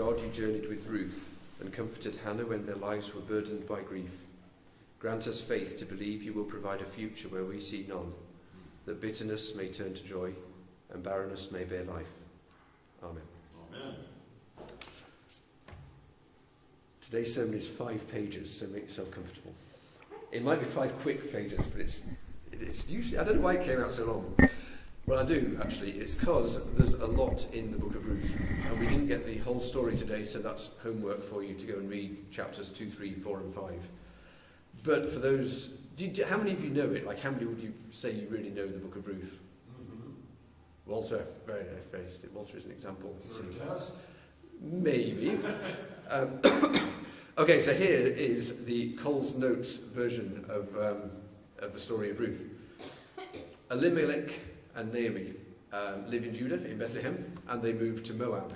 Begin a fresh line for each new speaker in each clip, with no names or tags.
God, you journeyed with Ruth and comforted Hannah when their lives were burdened by grief. Grant us faith to believe you will provide a future where we see none, that bitterness may turn to joy and barrenness may bear life. Amen.
Amen.
Today's sermon is 5 pages, so make yourself comfortable. It might be 5 quick pages, but it's usually, I don't know why it came out so long. Well, I do, actually. It's because there's a lot in the book of Ruth, and we didn't get the whole story today, so that's homework for you to go and read chapters 2, 3, 4 and 5. But for those, how many of you know it? Like, how many would you say you really know the book of Ruth?
Mm-hmm.
Walter, very nice. Walter is an example.
Yes.
Maybe. Okay, so here is the Cole's Notes version of the story of Ruth. Elimelech and Naomi live in Judah, in Bethlehem, and they move to Moab.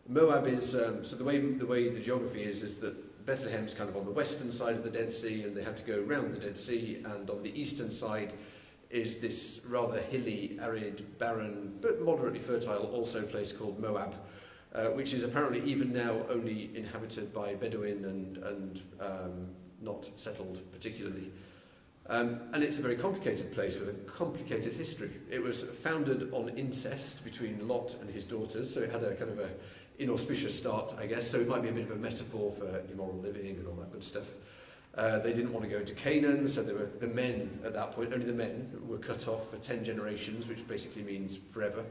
Moab is, so the way the geography is that Bethlehem's kind of on the western side of the Dead Sea, and they had to go around the Dead Sea, and on the eastern side is this rather hilly, arid, barren, but moderately fertile also place called Moab, which is apparently even now only inhabited by Bedouin and not settled particularly. And it's a very complicated place with a complicated history. It was founded on incest between Lot and his daughters, so it had a kind of a inauspicious start, I guess, so it might be a bit of a metaphor for immoral living and all that good stuff. They didn't want to go into Canaan, so the men at that point, only the men were cut off for 10 generations, which basically means forever.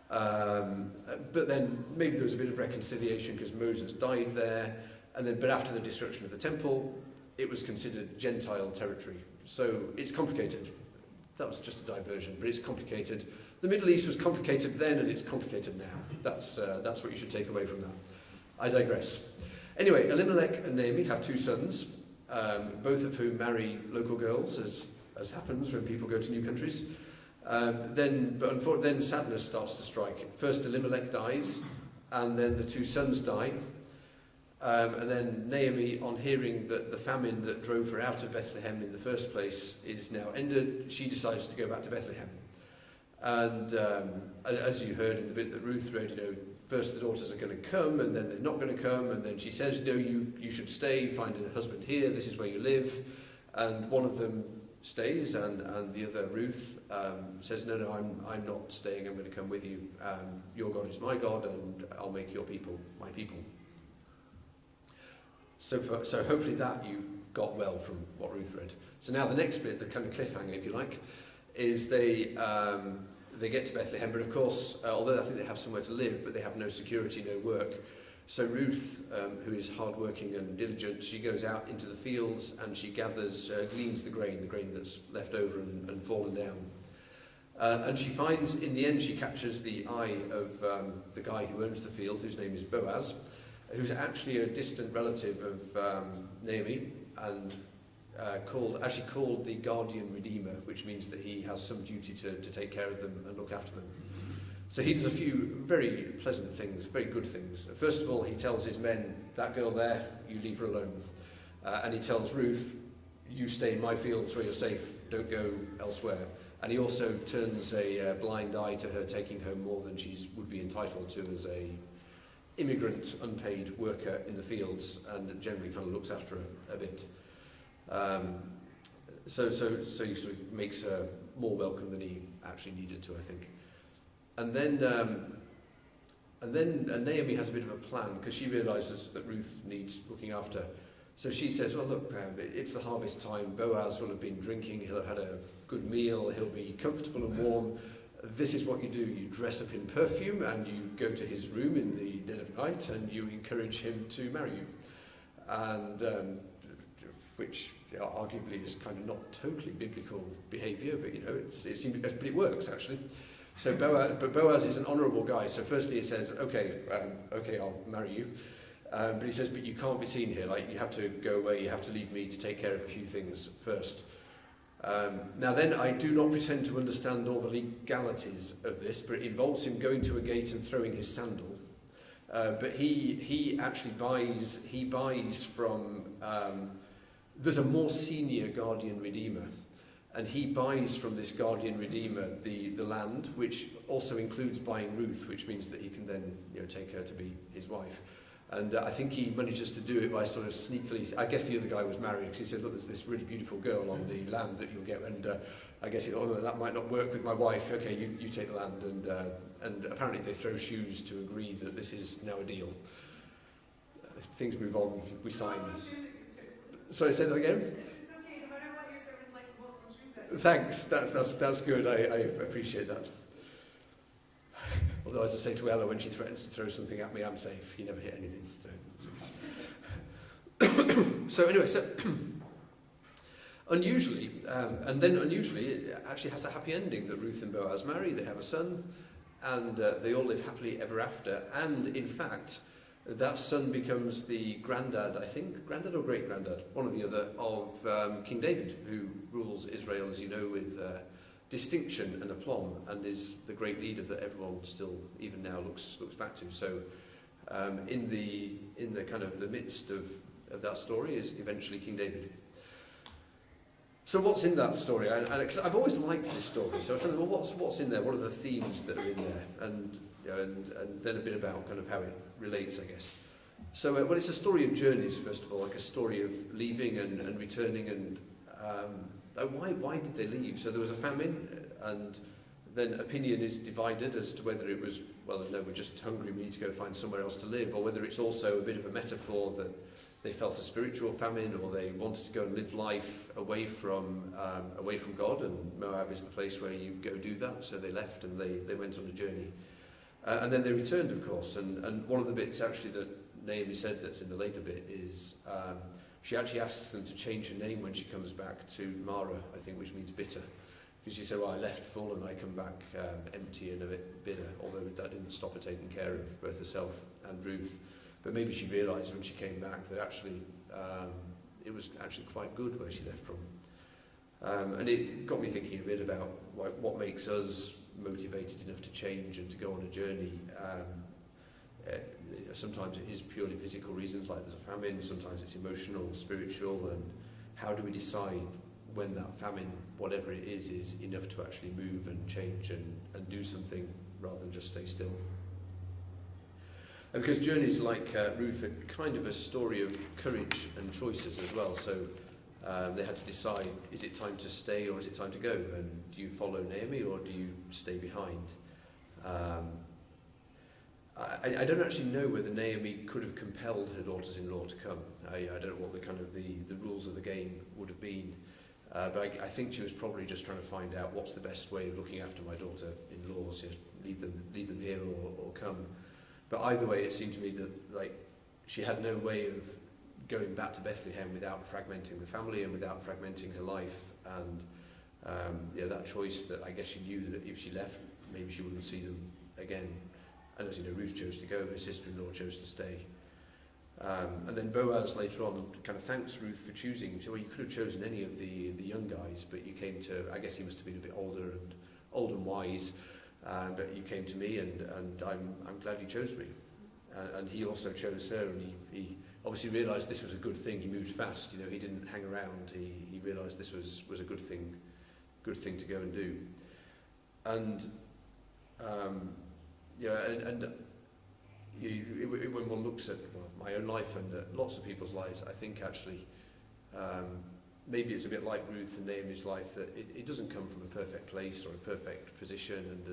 But then maybe there was a bit of reconciliation because Moses died there, but after the destruction of the temple, it was considered Gentile territory. So it's complicated. That was just a diversion, but it's complicated. The Middle East was complicated then, and it's complicated now. That's what you should take away from that. I digress. Anyway, Elimelech and Naomi have 2 sons, both of whom marry local girls, as happens when people go to new countries. Then sadness starts to strike. First Elimelech dies, and then the 2 sons die. And then Naomi, on hearing that the famine that drove her out of Bethlehem in the first place is now ended, she decides to go back to Bethlehem. And as you heard in the bit that Ruth read, first the daughters are going to come, and then they're not going to come, and then she says, no, you should stay, find a husband here, this is where you live. And one of them stays, and the other, Ruth, says, no, I'm not staying, I'm going to come with you. Your God is my God, and I'll make your people my people. So hopefully that you got well from what Ruth read. So now the next bit, the kind of cliffhanger, if you like, is they get to Bethlehem, but of course, although I think they have somewhere to live, but they have no security, no work. So Ruth, who is hardworking and diligent, she goes out into the fields and she gleans the grain that's left over and fallen down. And she finds, in the end, she captures the eye of the guy who owns the field, whose name is Boaz, who's actually a distant relative of Naomi, and called the guardian redeemer, which means that he has some duty to take care of them and look after them. So he does a few very pleasant things, very good things. First of all, he tells his men, that girl there, you leave her alone. And he tells Ruth, you stay in my fields where you're safe, don't go elsewhere. And he also turns a blind eye to her taking home more than she would be entitled to as a immigrant, unpaid worker in the fields, and generally kind of looks after her a bit. So he sort of makes her more welcome than he actually needed to, I think. And then Naomi has a bit of a plan, because she realises that Ruth needs looking after. So she says, well, look, it's the harvest time. Boaz will have been drinking. He'll have had a good meal. He'll be comfortable and warm. This is what you do. You dress up in perfume and you go to his room in the dead of night and you encourage him to marry you. And which arguably is kind of not totally biblical behaviour, but it works actually. So Boaz is an honourable guy. So firstly he says, okay, I'll marry you. But he says, but you can't be seen here. Like, you have to go away. You have to leave me to take care of a few things first. Now then, I do not pretend to understand all the legalities of this, but it involves him going to a gate and throwing his sandal. But he actually buys from... there's a more senior guardian redeemer, And he buys from this guardian redeemer the land, which also includes buying Ruth, which means that he can then take her to be his wife. And I think he manages to do it by sort of sneakily. I guess the other guy was married, because he said, look, there's this really beautiful girl on the land that you'll get. And I guess, that might not work with my wife. Okay, you take the land. And apparently they throw shoes to agree that this is now a deal. Things move on, we sign. Sorry, say that again?
It's okay, no matter what your servant's like, we'll welcome shoes.
Thanks, that's good, I appreciate that. Although, as I say to Ella, when she threatens to throw something at me, I'm safe. You never hit anything. So anyway, unusually, it actually has a happy ending that Ruth and Boaz marry. They have a son, and they all live happily ever after. And in fact, that son becomes the granddad or great-granddad, one or the other, of King David, who rules Israel, as you know, with distinction and aplomb, and is the great leader that everyone still, even now, looks back to. So, in the kind of the midst of that story is eventually King David. So, what's in that story? Because I've always liked this story. So I thought, well, what's in there? What are the themes that are in there? And then a bit about kind of how it relates, I guess. So, well, it's a story of journeys, first of all, like a story of leaving and returning, and why did they leave? So there was a famine, and then opinion is divided as to whether it was, well, no, we're just hungry, we need to go find somewhere else to live, or whether it's also a bit of a metaphor that they felt a spiritual famine, or they wanted to go and live life away from God, and Moab is the place where you go do that. So they left and they went on a journey. And then they returned, of course, and one of the bits actually that Naomi said that's in the later bit is she actually asks them to change her name when she comes back to Mara, I think, which means bitter. Because she said, well, I left full and I come back empty and a bit bitter, although that didn't stop her taking care of both herself and Ruth. But maybe she realised when she came back that actually it was actually quite good where she left from. And it got me thinking a bit about what makes us motivated enough to change and to go on a journey. Sometimes it is purely physical reasons, like there's a famine. Sometimes it's emotional, spiritual, and how do we decide when that famine, whatever it is enough to actually move and change and do something rather than just stay still. And because journeys like Ruth are kind of a story of courage and choices as well. So they had to decide, is it time to stay or is it time to go? And do you follow Naomi or do you stay behind? I don't actually know whether Naomi could have compelled her daughters-in-law to come. I don't know what the kind of the rules of the game would have been. But I think she was probably just trying to find out what's the best way of looking after my daughter-in-laws. Leave them here or come. But either way, it seemed to me that she had no way of going back to Bethlehem without fragmenting the family and without fragmenting her life. And that choice that I guess she knew that if she left, maybe she wouldn't see them again. And as you know, Ruth chose to go, her sister-in-law chose to stay. And then Boaz later on kind of thanks Ruth for choosing. So, well, you could have chosen any of the young guys, but you came to, I guess he must have been a bit old and wise, but you came to me, and I'm glad you chose me. And he also chose her, and he obviously realised this was a good thing. He moved fast, he didn't hang around. He realised this was a good thing to go and do. And when one looks at my own life and lots of people's lives, I think actually maybe it's a bit like Ruth and Naomi's life, that it doesn't come from a perfect place or a perfect position, and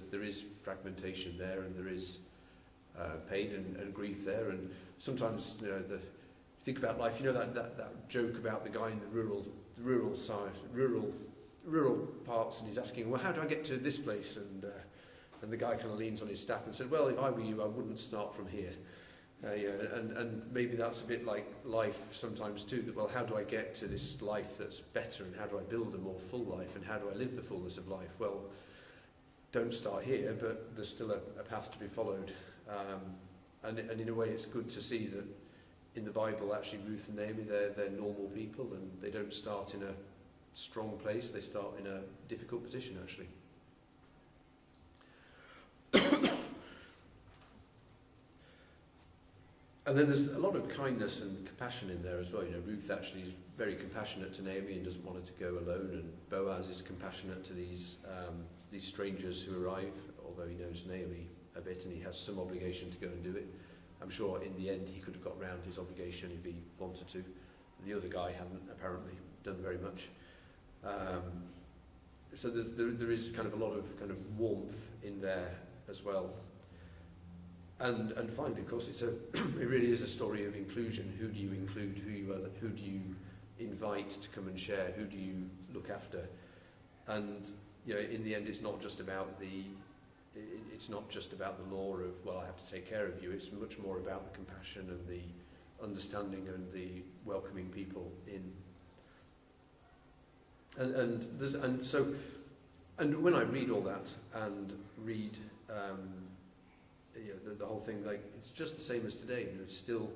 there is fragmentation there, and there is pain and grief there, and sometimes think about life. That joke about the guy in the rural parts, and he's asking, well, how do I get to this place? And the guy kind of leans on his staff and said, well, if I were you, I wouldn't start from here. And maybe that's a bit like life sometimes too, that, well, how do I get to this life that's better, and how do I build a more full life, and how do I live the fullness of life? Well, don't start here, but there's still a path to be followed. And in a way, it's good to see that in the Bible, actually, Ruth and Naomi, they're normal people, and they don't start in a strong place, they start in a difficult position, actually. And then there's a lot of kindness and compassion in there as well. You know, Ruth actually is very compassionate to Naomi and doesn't want her to go alone, and Boaz is compassionate to these strangers who arrive, although he knows Naomi a bit and he has some obligation to go and do it. I'm sure in the end he could have got round his obligation if he wanted to. The other guy hadn't apparently done very much. So there is kind of a lot of kind of warmth in there as well. And finally, of course, it really is a story of inclusion. Who do you include? Who do you invite to come and share? Who do you look after? And you know, in the end, it's not just about the law of, well, I have to take care of you. It's much more about the compassion and the understanding and the welcoming people in. And when I read all that and read the whole thing, like, it's just the same as today. You know, it's still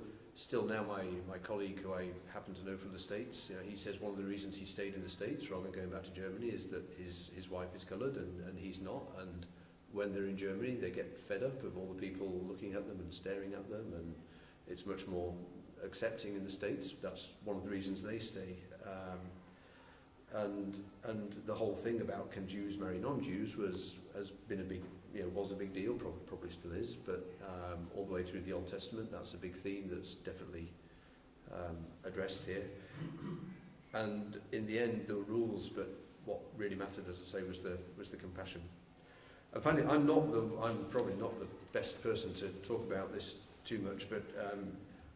now my colleague, who I happen to know from the States, you know, he says one of the reasons he stayed in the States rather than going back to Germany is that his wife is coloured and he's not, and when they're in Germany they get fed up of all the people looking at them and staring at them, and it's much more accepting in the States. That's one of the reasons they stay. And the whole thing about can Jews marry non-Jews was a big deal, probably still is, but all the way through the Old Testament, that's a big theme that's definitely addressed here. And in the end, there were rules, but what really mattered, as I say, was the compassion. And finally, I'm probably not the best person to talk about this too much, but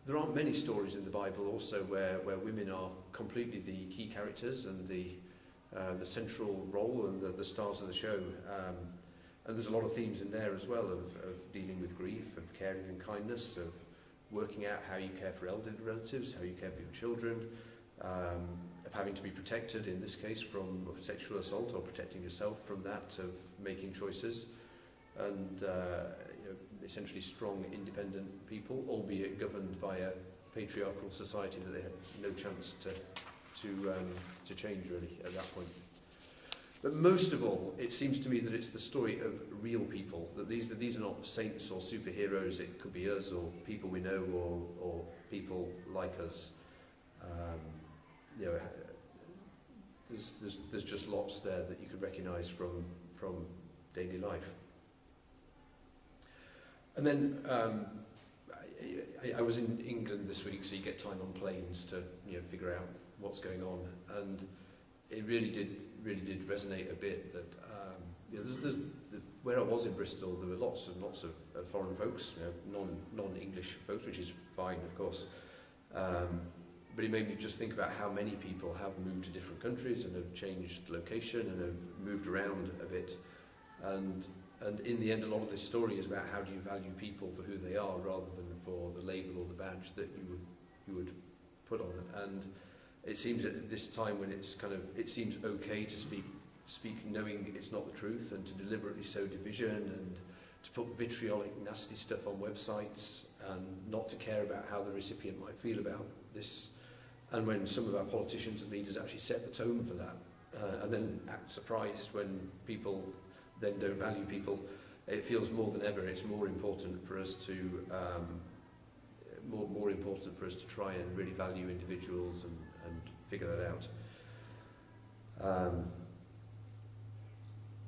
there aren't many stories in the Bible also where women are completely the key characters and the central role and the stars of the show. And there's a lot of themes in there as well of dealing with grief, of caring and kindness, of working out how you care for elderly relatives, how you care for your children, of having to be protected, in this case, from sexual assault, or protecting yourself from that, of making choices, and essentially strong, independent people, albeit governed by a patriarchal society that they had no chance to change really at that point. But most of all, it seems to me that it's the story of real people, that these are not saints or superheroes. It could be us, or people we know, or people like us. There's just lots there that you could recognise from daily life. And then I was in England this week, so you get time on planes to figure out what's going on, and it really did resonate a bit that where I was in Bristol, there were lots of foreign folks, non-English folks, which is fine, of course. But it made me just think about how many people have moved to different countries and have changed location and have moved around a bit. And in the end, a lot of this story is about how do you value people for who they are rather than for the label or the badge that you would put on. And it seems at this time when it seems okay to speak knowing it's not the truth, and to deliberately sow division and to put vitriolic, nasty stuff on websites, and not to care about how the recipient might feel about this. And when some of our politicians and leaders actually set the tone for that, and then act surprised when people then don't value people, it feels more than ever it's more important for us to try and really value individuals and figure that out.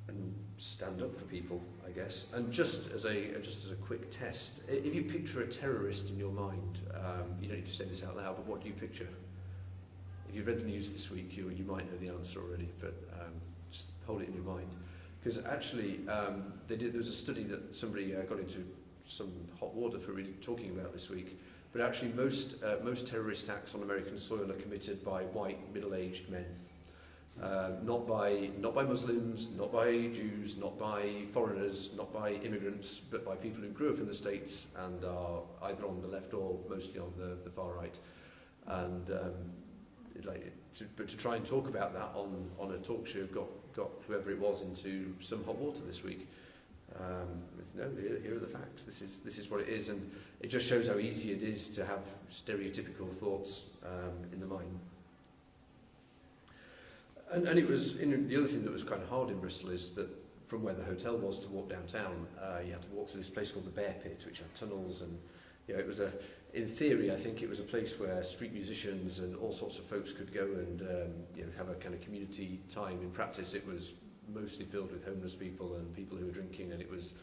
And stand up for people, I guess. And just as a quick test, if you picture a terrorist in your mind, you don't need to say this out loud, but what do you picture? If you've read the news this week, you might know the answer already, but just hold it in your mind. Because actually, there was a study that somebody got into some hot water for really talking about this week. But actually, most terrorist acts on American soil are committed by white, middle-aged men, not by Muslims, not by Jews, not by foreigners, not by immigrants, but by people who grew up in the States and are either on the left or mostly on the far right. And to try and talk about that on a talk show got whoever it was into some hot water this week. Here are the facts. This is what it is, and it just shows how easy it is to have stereotypical thoughts in the mind. And it was the other thing that was kind of hard in Bristol is that from where the hotel was to walk downtown, you had to walk through this place called the Bear Pit, which had tunnels, and it was in theory, I think it was a place where street musicians and all sorts of folks could go and have a kind of community time. In practice, it was mostly filled with homeless people and people who were drinking, and it was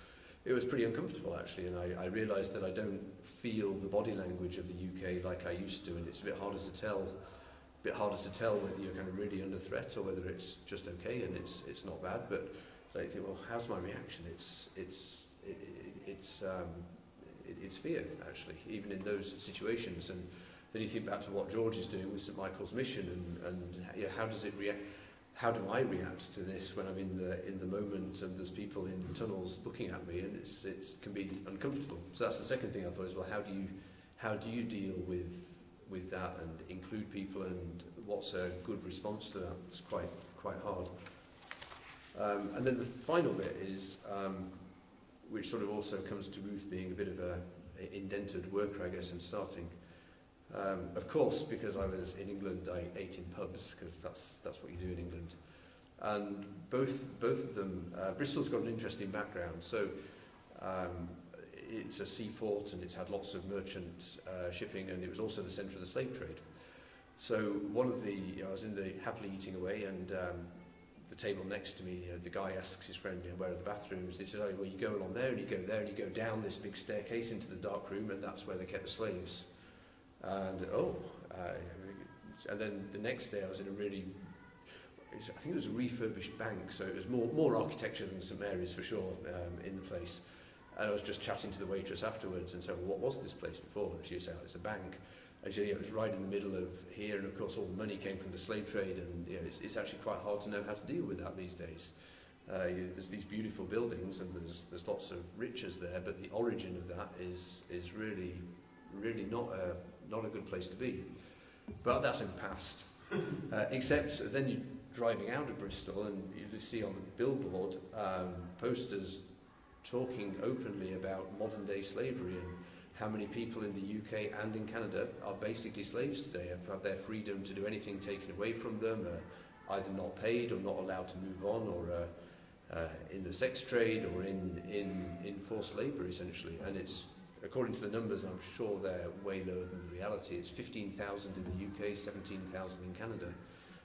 pretty uncomfortable actually. And I realised that I don't feel the body language of the UK like I used to, and it's a bit harder to tell whether you're kind of really under threat or whether it's just okay and it's not bad. But I think, well, how's my reaction? It's fear, actually, even in those situations. And then you think back to what George is doing with St Michael's Mission, and how does it react? How do I react to this when I'm in the moment and there's people in tunnels looking at me, and it can be uncomfortable. So that's the second thing I thought is, well, how do you deal with that and include people, and what's a good response to that? It's quite hard. And then the final bit is, which sort of also comes to Ruth being a bit of a indented worker, I guess, and starting. Of course, because I was in England, I ate in pubs, because that's what you do in England. And both of them, Bristol's got an interesting background. So it's a seaport, and it's had lots of merchant shipping, and it was also the centre of the slave trade. So I was in the happily eating away, and the table next to me, the guy asks his friend, where are the bathrooms? And he says, oh, well, you go along there, and you go there, and you go down this big staircase into the dark room, and that's where they kept the slaves. And and then the next day I was in I think it was a refurbished bank, so it was more architecture than St Mary's for sure, in the place. And I was just chatting to the waitress afterwards and said, well, what was this place before? And she would say, oh, it's a bank. And she said, it was right in the middle of here, and of course all the money came from the slave trade, and it's actually quite hard to know how to deal with that these days. There's these beautiful buildings, and there's lots of riches there, but the origin of that is really not a good place to be. But that's in the past. Except then you're driving out of Bristol, and you see on the billboard posters talking openly about modern day slavery, and how many people in the UK and in Canada are basically slaves today, have had their freedom to do anything taken away from them, either not paid or not allowed to move on, or in the sex trade, or in forced labour essentially. And it's, according to the numbers, I'm sure they're way lower than the reality. It's 15,000 in the UK, 17,000 in Canada.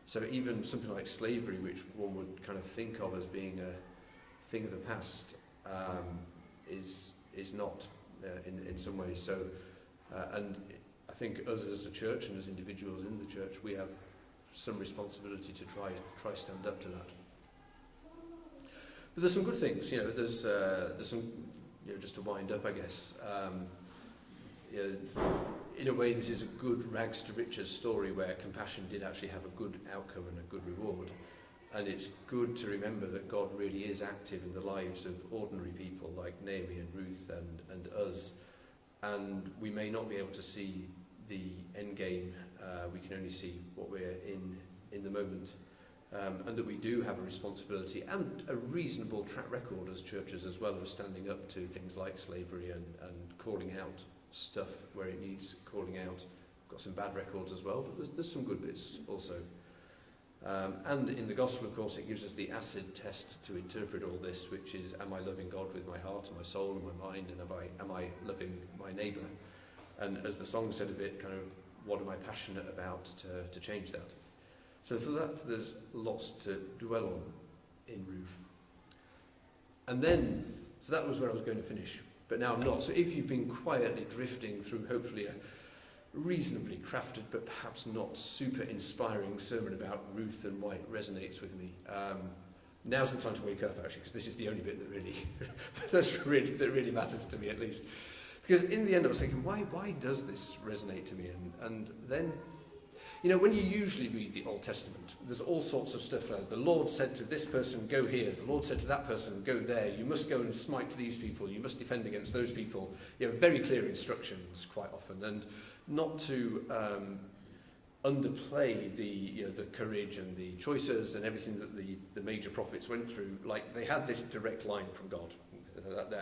So even something like slavery, which one would kind of think of as being a thing of the past, is not in some ways. So, and I think us as a church and as individuals in the church, we have some responsibility to try stand up to that. But there's some good things, there's some, just to wind up, I guess. In a way, this is a good rags to riches story where compassion did actually have a good outcome and a good reward. And it's good to remember that God really is active in the lives of ordinary people like Naomi and Ruth and us. And we may not be able to see the end game. We can only see what we're in the moment. And that we do have a responsibility and a reasonable track record as churches as well of standing up to things like slavery and calling out stuff where it needs calling out. We've got some bad records as well, but there's some good bits also. And in the gospel, of course, it gives us the acid test to interpret all this, which is, am I loving God with my heart and my soul and my mind, and am I loving my neighbour? And as the song said a bit, kind of, what am I passionate about to change that? So for that, there's lots to dwell on in Ruth. And then, so that was where I was going to finish, but now I'm not. So if you've been quietly drifting through, hopefully, a reasonably crafted but perhaps not super inspiring sermon about Ruth and why it resonates with me, now's the time to wake up, actually, because this is the only bit that really matters to me, at least. Because in the end I was thinking, why does this resonate to me? And then, when you usually read the Old Testament, there's all sorts of stuff like, the Lord said to this person, go here, the Lord said to that person, go there, you must go and smite these people, you must defend against those people. Very clear instructions quite often, and not to underplay the courage and the choices and everything that the major prophets went through. Like, they had this direct line from God,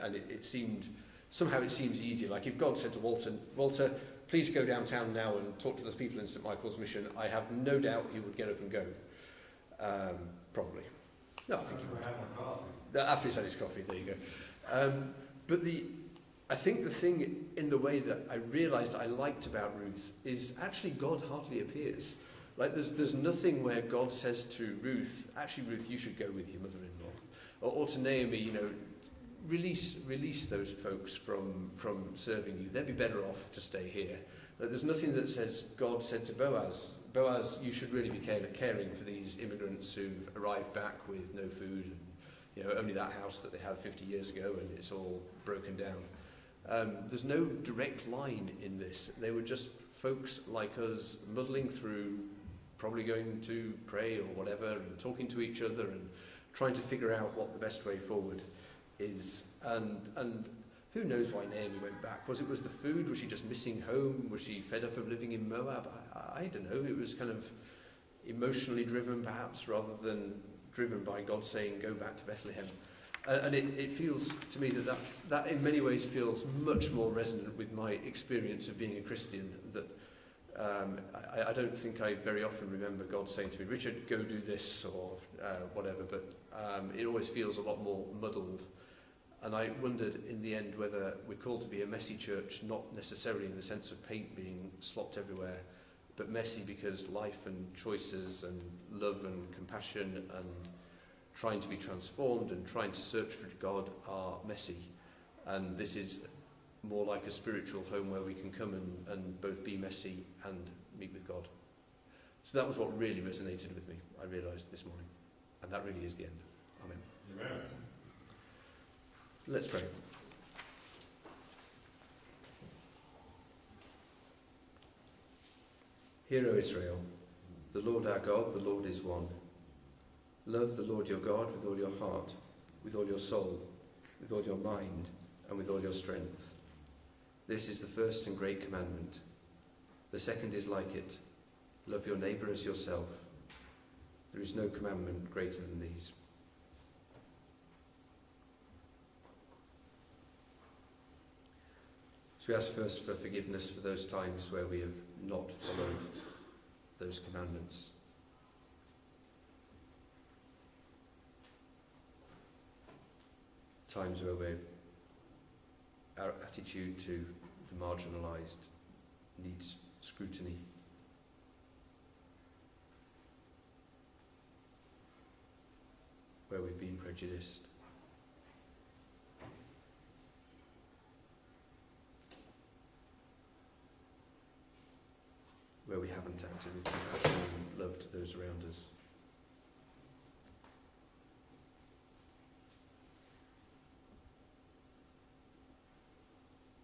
and it seemed, somehow it seems easier. Like, if God said to Walter, please go downtown now and talk to the people in St Michael's Mission, I have no doubt he would get up and go. Probably. No, I think he would. After he's had his coffee, there you go. I think the thing in the way that I realised I liked about Ruth is actually God hardly appears. Like there's nothing where God says to Ruth, actually Ruth, you should go with your mother-in-law. Or to Naomi, you know, release those folks from serving you. They'd be better off to stay here. There's nothing that says God said to Boaz, you should really be caring for these immigrants who've arrived back with no food and, you know, only that house that they had 50 years ago and it's all broken down. There's no direct line in this. They were just folks like us muddling through, probably going to pray or whatever and talking to each other and trying to figure out what the best way forward is. And who knows why Naomi went back? Was the food? Was she just missing home? Was she fed up of living in Moab? I don't know. It was kind of emotionally driven perhaps rather than driven by God saying go back to Bethlehem. And it feels to me that in many ways feels much more resonant with my experience of being a Christian. That I don't think I very often remember God saying to me, Richard, go do this or whatever, but it always feels a lot more muddled. And I wondered in the end whether we're called to be a messy church, not necessarily in the sense of paint being slopped everywhere, but messy because life and choices and love and compassion and trying to be transformed and trying to search for God are messy. And this is more like a spiritual home where we can come and both be messy and meet with God. So that was what really resonated with me, I realised this morning. And that really is the end. Amen.
Amen.
Let's pray. Hear, O Israel, the Lord our God, the Lord is one. Love the Lord your God with all your heart, with all your soul, with all your mind, and with all your strength. This is the first and great commandment. The second is like it. Love your neighbour as yourself. There is no commandment greater than these. So we ask first for forgiveness for those times where we have not followed those commandments. Times where our attitude to the marginalised needs scrutiny. Where we've been prejudiced. Where we haven't acted with compassion and love to those around us.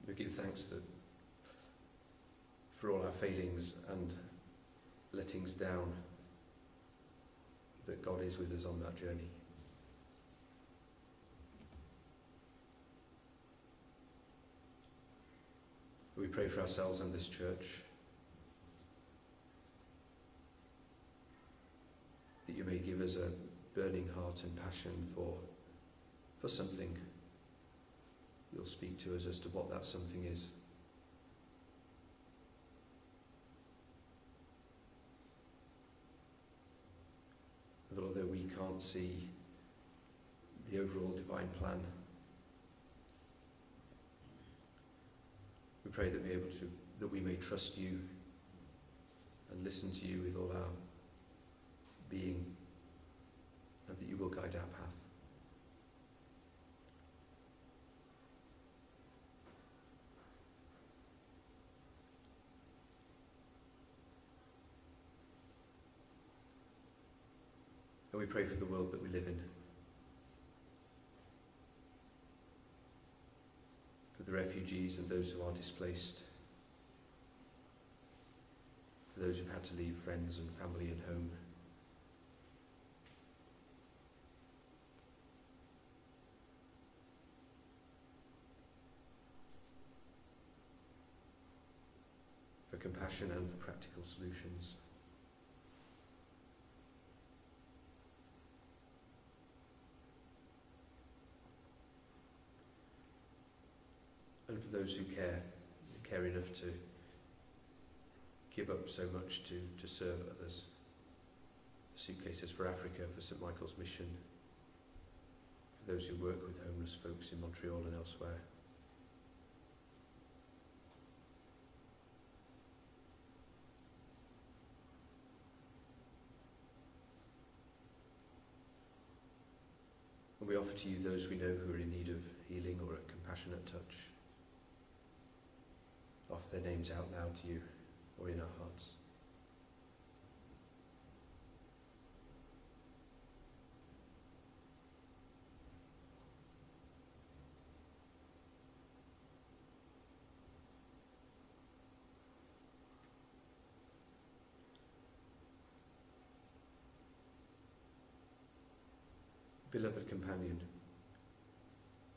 We give thanks that for all our failings and lettings down, that God is with us on that journey. We pray for ourselves and this church, that you may give us a burning heart and passion for something. You'll speak to us as to what that something is. That although we can't see the overall divine plan, we pray that we may trust you and listen to you with all our being, and that you will guide our path. And we pray for the world that we live in, for the refugees and those who are displaced, for those who've had to leave friends and family and home. For compassion and for practical solutions. And for those who care enough to give up so much to serve others. Suitcases for Africa, for St Michael's Mission, for those who work with homeless folks in Montreal and elsewhere. And we offer to you those we know who are in need of healing or a compassionate touch. Offer their names out loud to you or in our hearts. Beloved companion,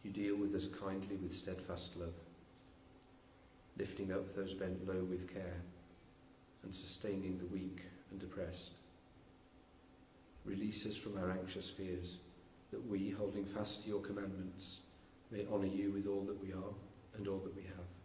you deal with us kindly with steadfast love, lifting up those bent low with care and sustaining the weak and depressed. Release us from our anxious fears, that we, holding fast to your commandments, may honour you with all that we are and all that we have.